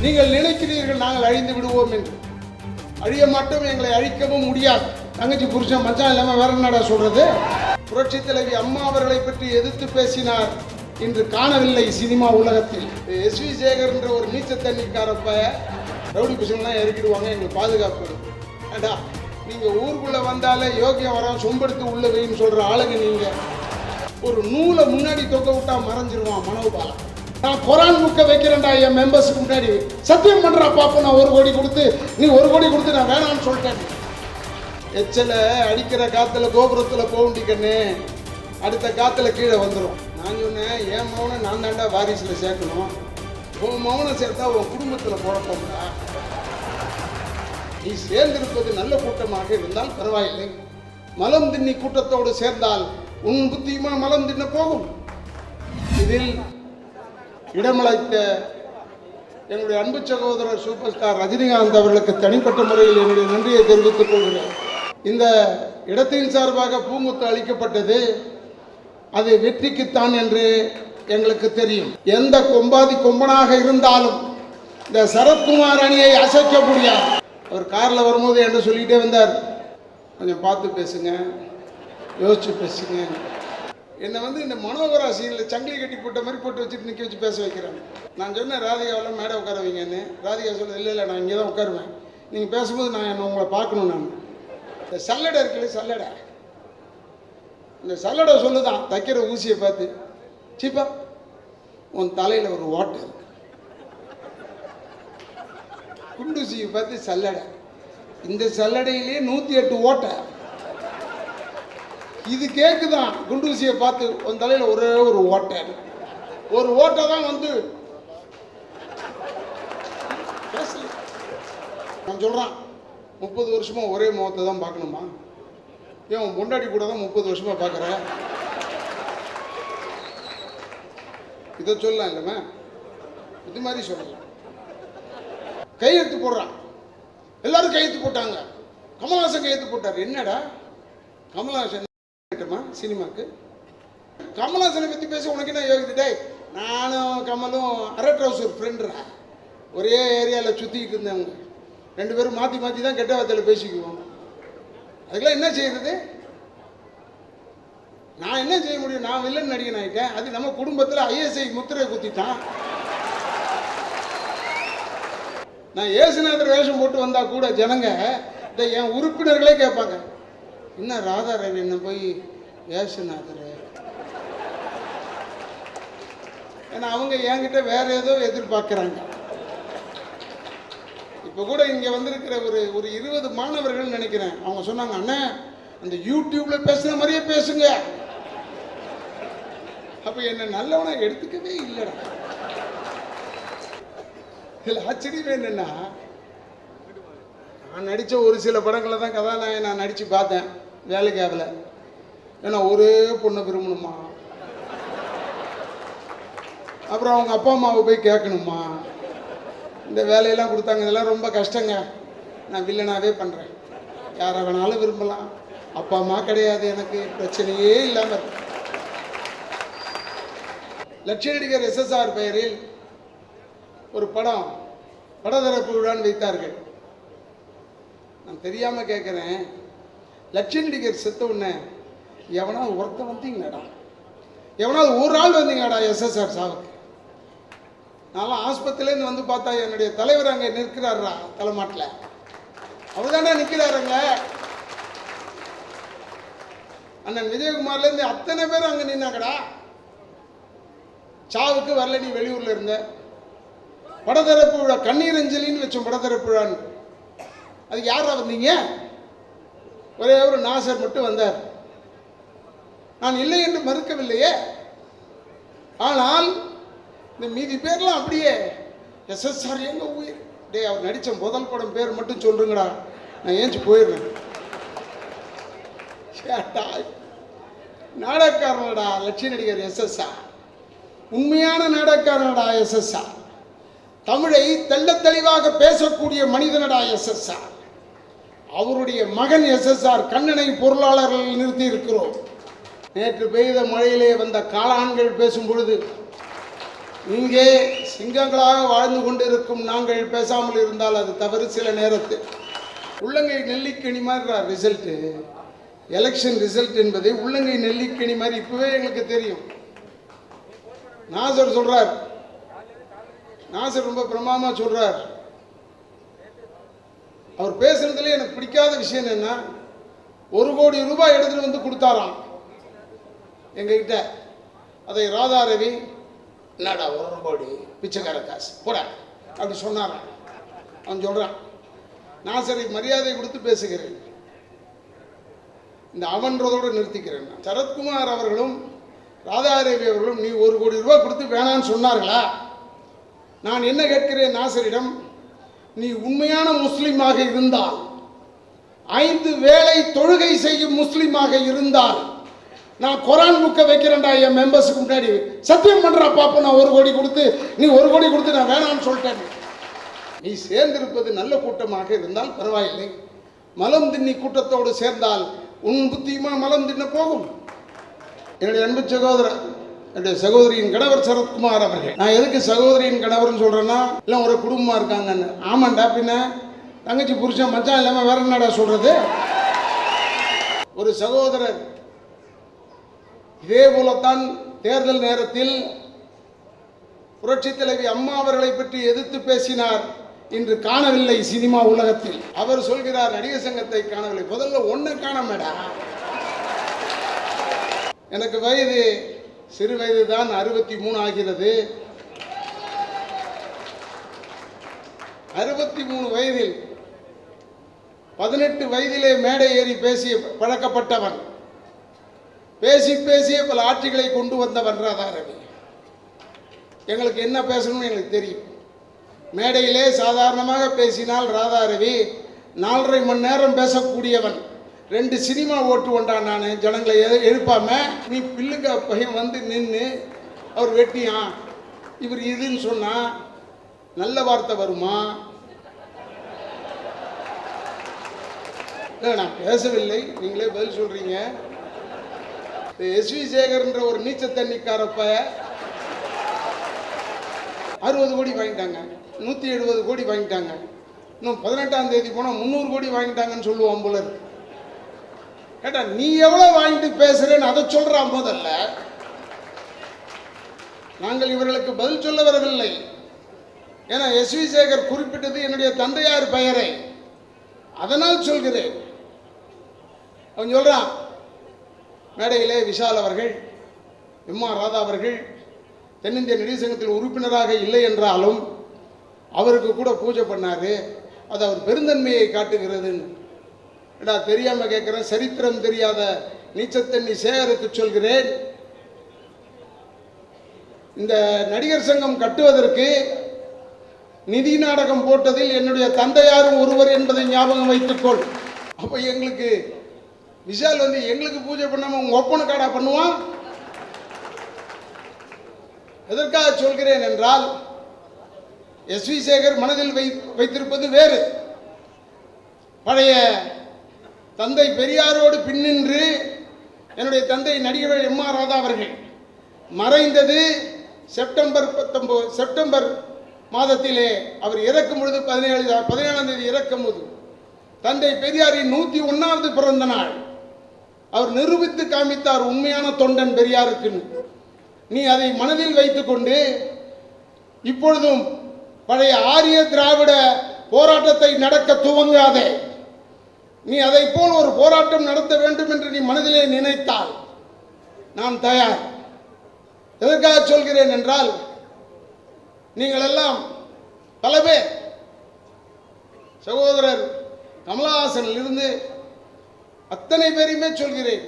நீங்கள் நினைக்கிறீர்கள் நாங்கள் அழிந்து விடுவோம் என்று. அழிய மாட்டோம், எங்களை அழிக்கவும் முடியாது. தங்கச்சி புருஷன் மச்சான் இல்லாம வேற என்னடா சொல்றது? புரட்சி தலைவி அம்மா அவர்களை பற்றி எதிர்த்து பேசினார், இன்று காணவில்லை சினிமா உலகத்தில். எஸ்வி சேகர் என்ற ஒரு நீச்சல் தண்ணிக்காரப்ப ரவுடி பசங்கள்லாம் இறக்கிடுவாங்க, எங்களுக்கு பாதுகாப்பு. ஏண்டா நீங்க ஊருக்குள்ள வந்தாலே யோகியம் வரான் சொம்பெடுத்து உள்ள வைன்னு சொல்ற ஆளுங்க நீங்க. ஒரு நூலை முன்னாடி தொக்க விட்டா மறைஞ்சிருவான் மனோபாலம். நான் குரான் புக்கை வைக்கிறேன்டா என் மெம்பர்ஸுக்கு முன்னாடி, சத்தியம் பண்றா பாப்பா நான் 1 கோடி கொடுத்து, நீ 1 கோடி கொடுத்து நான் வேணாம்னு சொல்லிட்டேன். எச்சல அடிக்கிற காத்துல கோபுரத்துல போண்டிக்கண்ணு, அடுத்த காத்துல கீழே வந்துடும். நான் சொன்னேன் என் மௌனம் நான் தாண்டா வாரிசுல சேர்க்கணும், உன் மௌனம் சேர்த்தா உன் குடும்பத்துல குழப்பம்டா. நீ சேர்ந்திருப்பது நல்ல கூட்டமாக இருந்தால் பரவாயில்லை, மலம் தின்னி கூட்டத்தோடு சேர்ந்தால் உன் புத்தியுமா மலம் தின்ன போகும். இதில் இடமளித்த எங்களுடைய அன்பு சகோதரர் சூப்பர் ஸ்டார் ரஜினிகாந்த் அவர்களுக்கு தனிப்பட்ட முறையில் என்னுடைய நன்றியை தெரிவித்துக் கொள்கிறேன். இந்த இடத்தின் சார்பாக பூமுத்து அளிக்கப்பட்டது அது வெற்றிக்குத்தான் என்று எங்களுக்கு தெரியும். எந்த கொம்பாதி கொம்பனாக இருந்தாலும் இந்த சரத்குமார் அணியை அசைக்க முடியாது. அவர் காரில் வரும்போது என்று சொல்லிகிட்டே வந்தார், கொஞ்சம் பார்த்து பேசுங்க, யோசிச்சு பேசுங்க. என்னை இந்த மனோகரா சீனில் சங்கிலி கட்டி போட்ட மாதிரி போட்டு வச்சுட்டு நிற்க வச்சு பேச வைக்கிறாங்க. நான் சொன்னேன் ராதிகாவில் மேடை உட்கார வைங்கன்னு. ராதிகா சொல்லுது இல்லை நான் இங்கே தான் உட்காருவேன், நீங்கள் பேசும்போது நான் உங்களை பார்க்கணும். நான் இந்த சல்லடை இருக்குல்ல, சல்லடை, இந்த சல்லடை சொல்லுதான் தைக்கிற ஊசியை பார்த்து, சீப்பா உன் தலையில் ஒரு ஓட்டை இருக்கு. குண்டூசியை பார்த்து சல்லடை, இந்த சல்லடையிலேயே 108 ஓட்டை. இது கேக்குதான். குண்டூசியை பார்த்து உன் தலையில ஒரே ஒரு ஓட்டை, ஒரு ஓட்டை தான் நான் சொல்றான் 30 வருஷமா ஒரே முகத்தை தான் பார்க்கணுமா? ஏன் உன் பொண்டாட்டி கூட தான் 30 வருஷமா பார்க்குற? இதை சொல்லலாம் இல்லைம்மா, இது மாதிரி சொல்லலாம். கையெழுத்து போடுறான், எல்லாரும் கையெழுத்து போட்டாங்க. கமல்ஹாசன் கையெழுத்து போட்டார். என்னடா கமல்ஹாசன் சினிமாக்கு கமல்ஹாசனை பற்றி பேச உனக்கு என்ன யோகித்துட்டே? நானும் கமலும் அரை ட்ரவுசர் ஃப்ரெண்டுரா, ஒரே ஏரியாவில் சுற்றிக்கிட்டு இருந்தவங்க, 2 பேரும் மாற்றி மாற்றி தான் கெட்ட வார்த்தையில் பேசிக்குவோம். அதுக்கெல்லாம் என்ன செய்யறது? நான் என்ன செய்ய முடியும்? நான் வில்லன் நடிகன் ஆகிட்டேன். அது நம்ம குடும்பத்தில் ஐஎஸ்ஐ முத்திரை குத்திட்டான். நான் ஏசுநாதர் வேஷம் போட்டு வந்தா கூட ஜனங்க என் உறுப்பினர்களே கேட்பாங்க, என்ன ராதாரவி என்ன போய் ஏசுநாதர், ஏன்னா அவங்க என்கிட்ட வேற ஏதோ எதிர்பார்க்கிறாங்க. இப்போ கூட இங்கே வந்திருக்கிற ஒரு 20 மாணவர்கள் நினைக்கிறேன், அவங்க சொன்னாங்க அண்ணா அந்த யூடியூப்ல பேசுன மாதிரியே பேசுங்க. அப்போ என்ன நல்லவனா எடுத்துக்கவே இல்லைடா. இதில் ஆச்சரியமே என்னன்னா, நான் நடித்த ஒரு சில படங்களை தான் கதாநாயகன் நான் நடித்து பார்த்தேன் வேலைக்கு ஆகல. ஏன்னா ஒரே பொண்ணை விரும்பணுமா, அப்புறம் அவங்க அப்பா அம்மாவை போய் கேட்கணுமா, இந்த வேலையெல்லாம் கொடுத்தாங்க. இதெல்லாம் ரொம்ப கஷ்டங்க. நான் வில்லனாகவே பண்ணுறேன், யாரை வேணாலும் விரும்பலாம், அப்பா அம்மா கிடையாது, எனக்கு பிரச்சனையே இல்லாமல். லட்சிய நடிகர் SSR பெயரில் ஒரு படத்தரப்பு விழான்னு வைத்தார்கள். நான் தெரியாமல் கேட்குறேன், லட்சிய நடிகர் செத்த உடனே எவனாவது ஒருத்தன் வந்தீங்களாடா, எவனாவது ஒரு ஆள் வந்தீங்களாடா SSR சாவுக்கு? நான்லாம் ஆஸ்பத்திரியிலேருந்து வந்து பார்த்தா என்னுடைய தலைவர் அங்கே நிற்கிறாரா தலைமாட்டில், அவர் தானே நிற்கிறாருங்க. அண்ணன் விஜயகுமார்லேருந்து அத்தனை பேர் அங்கே நின்னாங்கடா. சாவுக்கு வரல, நீ வெளியூரில் இருந்த. படத்தரப்பு விழா கண்ணீர் அஞ்சலின்னு வச்சோம், படத்தரப்பு விழான்னு. அதுக்கு யாரா வந்தீங்க? ஒரே ஒரு நாசர் மட்டும் வந்தார். நான் இல்லை என்று மறுக்கவில்லையே, ஆனால் இந்த மீதி பேர்லாம் அப்படியே SSR எங்க உயிர். டே அவர் நடித்த முதல் படம் பேர் மட்டும் சொல்லுங்கடா, நான் ஏஞ்சி போயிடுறேன். நாடகக்காரனடா லட்சிய நடிகர் SSR, உண்மையான நாடகக்காரனடா SSR, தமிழை தெள்ள தெளிவாக பேசக்கூடிய மனிதனடா SSR. அவருடைய மகன் SSR கண்ணனை பொருளாளர்கள் நிறுத்தி இருக்கிறோம். நேற்று பெய்த மழையிலே வந்த காளான்கள் பேசும் பொழுது இங்கே சிங்கங்களாக வாழ்ந்து கொண்டிருக்கும் நாங்கள் பேசாமல் இருந்தால் அது தவறு. சில நேரத்தில் உள்ளங்கை நெல்லிக்கனி மாதிரி ரிசல்ட்டு, எலெக்ஷன் ரிசல்ட் என்பது உள்ளங்கை நெல்லிக்கனி மாதிரி இப்பவே எங்களுக்கு தெரியும். நாசர் சொல்றார், நாசர் ரொம்ப பிரமாதமா சொல்றார். அவர் பேசுறதுல எனக்கு பிடிக்காத விஷயம் என்னன்னா, 1 கோடி ரூபாய் எடுத்துட்டு வந்து கொடுத்தாராம் எங்ககிட்ட. அதை ராதாரவி என்னடா 1 கோடி பிச்சைக்கார காசு போட அப்படி சொன்னாராம். அவன் சொல்றான், நாசரை மரியாதை கொடுத்து பேசுகிறேன், இந்த அவன்றதோடு நிறுத்திக்கிறேன். சரத்குமார் அவர்களும் ராதாரவி அவர்களும் நீ 1 கோடி ரூபாய் கொடுத்து வேணான்னு சொன்னார்களா? நான் என்ன கேட்கிறேன் நாசரிடம், நீ உண்மையான முஸ்லீமாக இருந்தால், 5 வேளை தொழுகை செய்யும் முஸ்லீமாக இருந்தால், நான் குரான் புக்கை வைக்கிறேன்டா என் மெம்பர்ஸுக்கு முன்னாடி, சத்தியம் பண்றா பாப்பா, நான் 1 கோடி கொடுத்து நீ 1 கோடி கொடுத்து நான் வேணாம்னு சொல்லிட்டேன். நீ சேர்ந்திருப்பது நல்ல கூட்டமாக இருந்தால் பரவாயில்லை, மலம் தின்னி கூட்டத்தோடு சேர்ந்தால் உன் புத்தியுமா மலம் தின்ன போகும். என்னுடைய அன்பு சகோதரர், என்னுடைய சகோதரியின் கணவர் சரத்குமார் அவர்கள். நான் எதுக்கு சகோதரியின் கணவர்னு சொல்றேன்னா, எல்லாம் ஒரு குடும்பமா இருக்காங்கன்னு. ஆமாண்டா, பின்ன தங்கச்சி புருஷன் மச்சான் இல்லாம வேற என்னடா சொல்றது. ஒரு சகோதரர் இதே போலத்தான் தேர்தல் நேரத்தில் புரட்சி தலைவி அம்மா அவர்களை பற்றி எதிர்த்து பேசினார். இன்று காணவில்லை சினிமா உலகத்தில். அவர் சொல்கிறார் நடிகர் சங்கத்தை காணவில்லை. முதல்ல ஒண்ணு காணமேடா. எனக்கு வயது சிறு வயது தான், 63 ஆகிறது. 63 வயதில் 18 வயதிலே மேடை ஏறி பேசி பழக்கப்பட்டவன், பேசி பேசிய பல ஆட்சிகளை கொண்டு வந்தவன் ராதாரவி. எங்களுக்கு என்ன பேசணும்னு எங்களுக்கு தெரியும். மேடையிலே சாதாரணமாக பேசினால் ராதாரவி 4.5 மணி நேரம் பேசக்கூடியவன். 2 சினிமா ஓட்டு வந்தான். நான் ஜனங்களை எழுப்பாம, நீ பில்லுங்க பையன் வந்து நின்று அவர் வெட்டியான் இவர் இதுன்னு சொன்னா நல்ல வார்த்தை வருமா? இல்லை, நான் பேசவில்லை, நீங்களே பதில் சொல்றீங்க. எஸ்வி சேகர்ன்ற ஒரு நீச்ச தண்ணிக்காரப்ப 60 கோடி வாங்கிட்டாங்க, 170 கோடி வாங்கிட்டாங்க. இன்னும் 18ஆம் தேதி போனா 300 கோடி வாங்கிட்டாங்கன்னு சொல்லுவான் போல இருக்கு. கேட்டா நீ எவ்வளவு வாங்கிட்டு பேசுறேன்னு அதை சொல்றான். முதல்ல நாங்கள் இவர்களுக்கு பதில் சொல்ல வரவில்லை. ஏன்னா எஸ்வி சேகர் குறிப்பிட்டது என்னுடைய தந்தையார் பெயரை, அதனால் சொல்கிறேன். அவன் சொல்றான், மேடையிலே விஷால் அவர்கள், எம்மா ராதா அவர்கள் தென்னிந்திய நடிகர் சங்கத்தில் உறுப்பினராக இல்லை என்றாலும் அவருக்கு கூட பூஜை பண்ணாரு, அது அவர் பெருந்தன்மையை காட்டுகிறதுன்னு. தெரியாம கேட்கிறேன், சரித்திரம் தெரியாத நீச்சத்தண்ணி சேகருக்கு சொல்கிறேன், இந்த நடிகர் சங்கம் கட்டுவதற்கு நிதி நாடகம் போட்டதில் என்னுடைய தந்தையாரும் ஒருவர் என்பதை ஞாபகம் வைத்துக்கொள். அப்ப எங்களுக்கு விஷால் வந்து எங்களுக்கு பூஜை பண்ணாம உங்க ஒப்பனுக்காடா பண்ணுவான்? எதற்காக சொல்கிறேன் என்றால், எஸ்வி சேகர் மனதில் வைத்திருப்பது வேறு. பழைய தந்தை பெரியாரோடு பின்னின்று என்னுடைய தந்தை நடிகர் எம் ஆர் ராதா அவர்கள் மறைந்தது செப்டம்பர் மாதத்திலே. அவர் இறக்கும் பொழுது 17ஆம் தேதி இறக்கும் போது தந்தை பெரியாரின் 101வது பிறந்த நாள். அவர் நிரூபித்து காமித்தார் உண்மையான தொண்டன் பெரியாருக்குன்னு. நீ அதை மனதில் வைத்துக்கொண்டு இப்பொழுதும் பழைய ஆரிய திராவிட போராட்டத்தை நடக்க துவங்காதே. நீ அதை போல் ஒரு போராட்டம் நடத்த வேண்டும் என்று நீ மனதிலே நினைத்தால் நான் தயார். எதற்காக சொல்கிறேன் என்றால், நீங்கள் எல்லாம் பல பேர் சகோதரர் கமலஹாசனில் இருந்து அத்தனை பேரையுமே சொல்கிறேன்,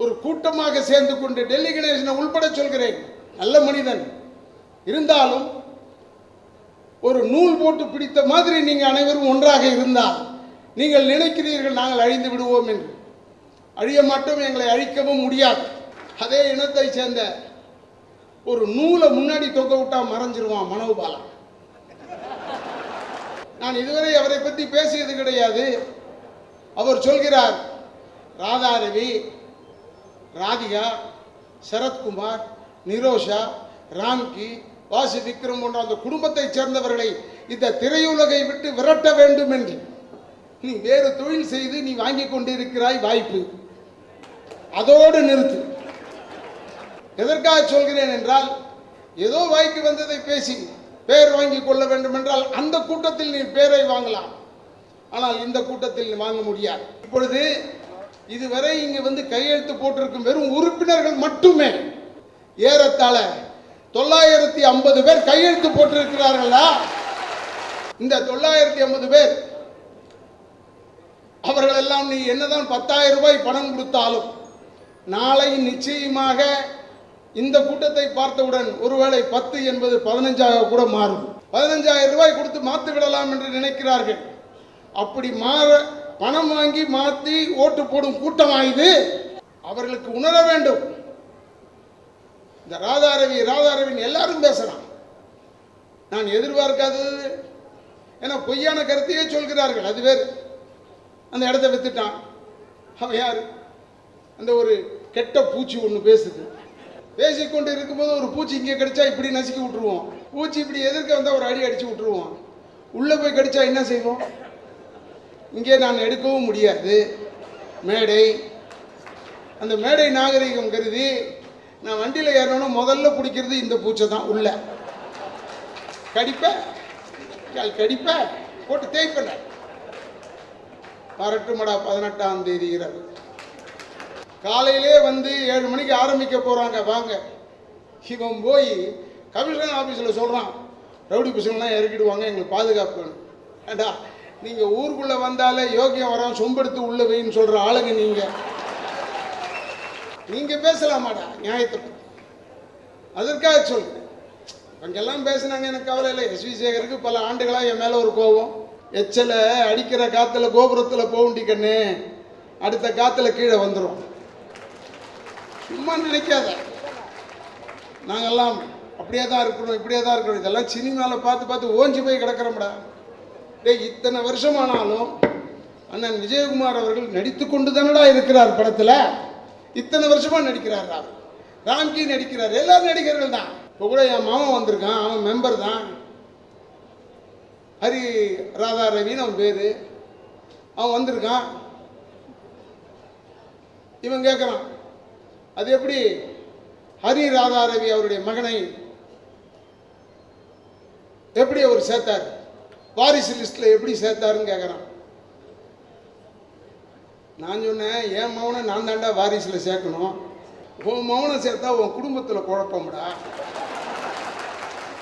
ஒரு கூட்டமாக சேர்ந்து கொண்டு டெல்லி கணேசனை உள்பட சொல்கிறேன், நல்ல மனிதன் இருந்தாலும் ஒரு நூல் போட்டு பிடித்த மாதிரி நீங்கள் அனைவரும் ஒன்றாக இருந்தால் நீங்கள் நினைக்கிறீர்கள் நாங்கள் அழிந்து விடுவோம் என்று. அழிய மாட்டோம், எங்களை அழிக்கவும் முடியாது. அதே இனத்தை சேர்ந்த ஒரு நூலை முன்னாடி தொங்க விட்டா மறைஞ்சிருவான் மனோபாலா. நான் இதுவரை அவரை பற்றி பேசியது கிடையாது. அவர் சொல்கிறார், ராதாரவி ராதிகா, சரத்குமார், நிரோஷா, ராம்கி, வாசி விக்ரம் போன்ற அந்த குடும்பத்தைச் சேர்ந்தவர்களை இந்த திரையுலகை விட்டு விரட்ட வேண்டும் என்று நீ வேறு தொழில் செய்து நீ வாங்கி கொண்டிருக்கிறாய் வாய்ப்பு. அதோடு நிறுத்து. எதற்காக சொல்கிறேன் என்றால், ஏதோ வாய்க்கு வந்ததை பேசி பேர் வாங்கி கொள்ள வேண்டும் என்றால் அந்த கூட்டத்தில் நீ பேரை வாங்கலாம். ஆனால் இந்த கூட்டத்தில் வாங்க முடியாது. இப்பொழுது இதுவரை இங்கு வந்து கையெழுத்து போட்டிருக்கும் வெறும் உறுப்பினர்கள் மட்டுமே ஏறத்தாழ 950 பேர் கையெழுத்து போட்டிருக்கிறார்களா? இந்த 950 பேர் அவர்கள் எல்லாம் நீ என்னதான் 10,000 ரூபாய் பணம் கொடுத்தாலும் நாளை நிச்சயமாக இந்த கூட்டத்தை பார்த்தவுடன் ஒருவேளை 10 என்பது 15ஆக கூட மாறும். 15,000 ரூபாய் கொடுத்து மாற்றி விடலாம் என்று நினைக்கிறார்கள். அப்படி பணம் வாங்கி மாற்றி ஓட்டு போடும் கூட்டமாயுது. அவர்களுக்கு உணர வேண்டும். இந்த ராதாரவின்னு எல்லாரும் பேசலாம். நான் எதிர்பார்க்காதது, ஏன்னா பொய்யான கருத்தையே சொல்கிறார்கள். அது வேறு. அந்த இடத்த வித்துட்டான். அவன் யாரு? அந்த ஒரு கெட்ட பூச்சி ஒன்று பேசுது. பேசிக்கொண்டு இருக்கும்போது ஒரு பூச்சி இங்கே கடிச்சா இப்படி நசுக்கி விட்டுருவோம். பூச்சி இப்படி எதிர்க்க வந்தால் ஒரு அடி அடிச்சு விட்டுருவோம். உள்ளே போய் கடிச்சா என்ன செய்வோம்? இங்கே நான் எடுக்கவும் முடியாது மேடை. அந்த மேடை நாகரிகம் கருதி நான் வண்டியில் ஏறணும் முதல்ல பிடிக்கிறது இந்த பூச்சை தான். உள்ள கடிப்ப போட்டு தேய்ப்பண்ண. வரட்டுமடா 18ஆம் தேதி இரவு காலையிலே வந்து 7 மணிக்கு ஆரம்பிக்க போகிறாங்க. வாங்க. இவன் போய் கமிஷனர் ஆஃபீஸில் சொல்கிறான், ரவுடி பசங்கள்லாம் இறக்கிடுவாங்க, எங்களுக்கு பாதுகாப்பு வேணும். ஏண்டா, நீங்கள் ஊருக்குள்ளே வந்தாலே யோகியம் வரோம் சொம்பெடுத்து உள்ள வைன்னு சொல்கிற ஆளுங்க நீங்கள் பேசலாமாடா நியாயத்தை பற்றி? அதற்காக சொல்கிறேன். அங்கெல்லாம் பேசுனாங்க, எனக்கு கவலை இல்லை. எஸ்வி சேகருக்கு பல ஆண்டுகளாக என் மேலே ஒரு கோபம். எச்சலை அடிக்கிற காற்றுல கோபுரத்தில் போகுண்டி கண்ணு, அடுத்த காற்றுல கீழே வந்துடும். சும்மா நினைக்காத. நாங்கெல்லாம் அப்படியே தான் இருக்கிறோம், இப்படியே தான் இருக்கிறோம். இதெல்லாம் சினிமாவில் பார்த்து ஓஞ்சி போய் கிடக்கிறோம்டா. இத்தனை வருஷமானாலும் அண்ணன் விஜயகுமார் அவர்கள் நடித்து கொண்டு தானடா இருக்கிறார் படத்தில். இத்தனை வருஷமா நடிக்கிறார். ராம்கி நடிக்கிறார். எல்லாரும் நடிகர்கள் தான். இப்போ கூட என் மாமன் வந்திருக்கான், அவன் மெம்பர் தான். ஹரி ராதா ரவின்னு அவன் பேரு. அவன் வந்திருக்கான். இவன் கேட்குறான், அது எப்படி ஹரி ராதா ரவி அவருடைய மகனை எப்படி அவர் சேர்த்தார், வாரிசு லிஸ்ட்ல எப்படி சேர்த்தாருன்னு கேட்குறான். நான் சொன்னேன், என் மகனை நான் தாண்டா வாரிசுல சேர்க்கணும். உன் மகனை சேர்த்தா உன் குடும்பத்தில் குழப்பம்டா.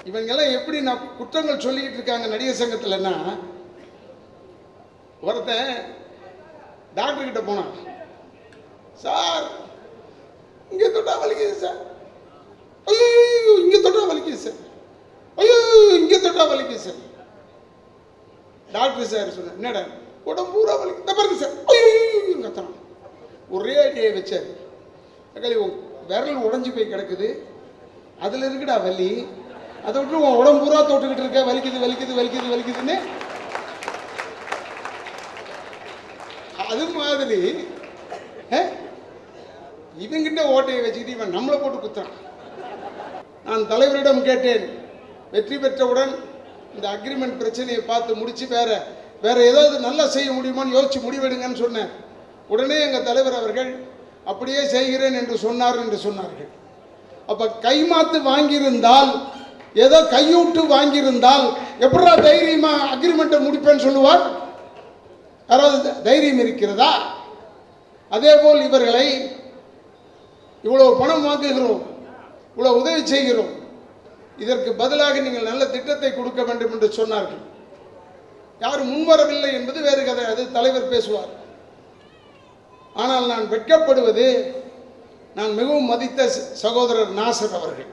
இவங்கெல்லாம் எப்படி நான் குற்றங்கள் சொல்லிக்கிட்டு இருக்காங்க நடிகர் சங்கத்தில்னா, ஒருத்தன் டாக்டர் கிட்ட போனான். சார், இங்கே தொட்டா வலிக்குது சார். ஐயோ, இங்கே தொட்டா வலிக்குது சார். ஐயோ, இங்கே தொட்டா வலிக்குது சார். டாக்டர் சார் சொன்ன, என்னடா உடம்பு பூரா வலிக்குது பாருங்க சார். ஐயோ கத்தணும். ஒரே அடியை வச்சார். விரல் உடஞ்சி போய் கிடக்குது, அதில் இருக்குடா வலி. அதை விட்டு உன் உடம்பு பூரா தொட்டுக்கிட்டு இருக்க, வலிக்குதுன்னு. அது மாதிரி இவங்கிட்ட ஓட்டையை வச்சுக்கிட்டு இவன் நம்மளை போட்டு குத்துறான். நான் தலைவரிடம் கேட்டேன், வெற்றி பெற்றவுடன் இந்த அக்ரிமெண்ட் பிரச்சனையை பார்த்து முடிச்சு வேற ஏதாவது நல்லா செய்ய முடியுமான்னு யோசிச்சு முடிவெடுங்கன்னு சொன்னேன். உடனே எங்கள் தலைவர் அவர்கள் அப்படியே செய்கிறேன் என்று சொன்னார்கள். அப்போ கைமாத்து வாங்கியிருந்தால், ஏதோ கையூட்டு வாங்கியிருந்தால் எப்படா தைரியமா அக்ரிமெண்ட்டை முடிப்பேன்னு சொல்லுவார்? யாராவது தைரியம் இருக்கிறதா? அதே போல் இவர்களை இவ்வளவு பணம் வாங்குகிறோம், இவ்வளவு உதவி செய்கிறோம், இதற்கு பதிலாக நீங்கள் நல்ல திட்டத்தை கொடுக்க வேண்டும் என்று சொன்னார்கள். யாரும் முன்வரவில்லை என்பது வேறு கதை, அது தலைவர் பேசுவார். ஆனால் நான் வெட்கப்படுவது, நான் மிகவும் மதித்த சகோதரர் நாசர் அவர்கள்.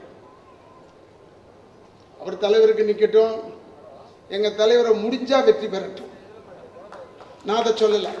அவர் தலைவருக்கு நிற்கட்டும், எங்கள் தலைவரை முடிஞ்சா வெற்றி பெறட்டும். நான் அதை சொல்லலை.